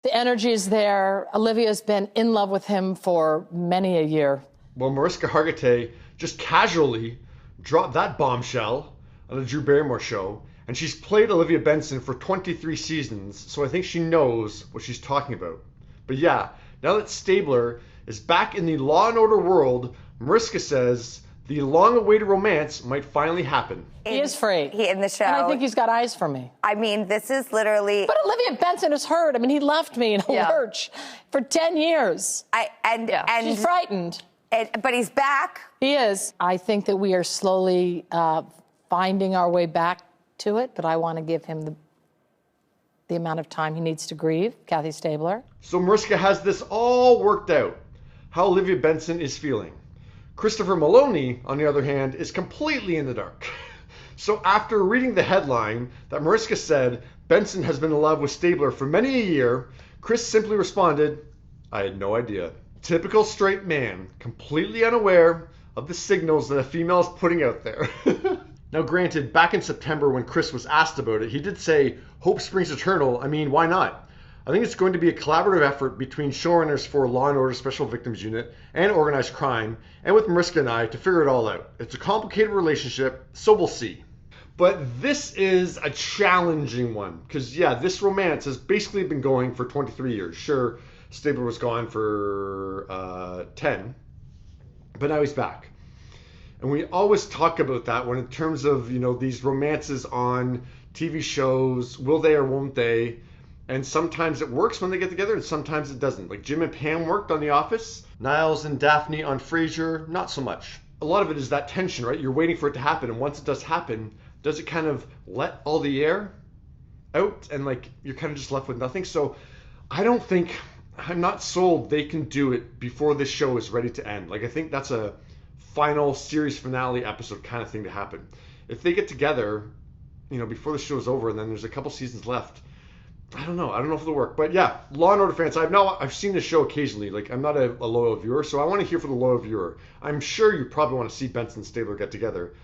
The energy is there. Olivia's been in love with him for many a year. Well, Mariska Hargitay just casually dropped that bombshell on the Drew Barrymore show, and she's played Olivia Benson for 23 seasons, so I think she knows what she's talking about. But yeah, now that Stabler is back in the Law & Order world, Mariska says the long-awaited romance might finally happen. He is free. In the show. And I think he's got eyes for me. I mean, this is literally... But Olivia Benson is hurt. I mean, he left me in a lurch for 10 years. And she's frightened. But he's back. He is. I think that we are slowly finding our way back to it, but I want to give him the amount of time he needs to grieve, Kathy Stabler. So Mariska has this all worked out, how Olivia Benson is feeling. Christopher Meloni, on the other hand, is completely in the dark. So after reading the headline that Mariska said Benson has been in love with Stabler for many a year, Chris simply responded, "I had no idea." Typical straight man, completely unaware of the signals that a female is putting out there. Now granted, back in September when Chris was asked about it, he did say, "Hope springs eternal." I mean, why not? I think it's going to be a collaborative effort between showrunners for Law & Order Special Victims Unit and Organized Crime, and with Mariska and I to figure it all out. It's a complicated relationship, so we'll see. But this is a challenging one, because yeah, this romance has basically been going for 23 years. Sure, Stabler was gone for 10, but now he's back. And we always talk about that when in terms of, these romances on TV shows, will they or won't they? And sometimes it works when they get together and sometimes it doesn't. Like Jim and Pam worked on The Office, Niles and Daphne on Frasier, not so much. A lot of it is that tension, right? You're waiting for it to happen, and once it does happen, does it kind of let all the air out and you're kind of just left with nothing? So I'm not sold they can do it before this show is ready to end. I think that's a final series finale episode kind of thing to happen. If they get together, before the show is over and then there's a couple seasons left, I don't know if it'll work. But yeah, Law & Order fans, I've seen this show occasionally. I'm not a loyal viewer, so I want to hear from the loyal viewer. I'm sure you probably want to see Benson and Stabler get together.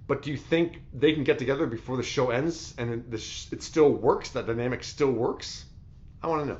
But do you think they can get together before the show ends and it still works, that dynamic still works? I want to know.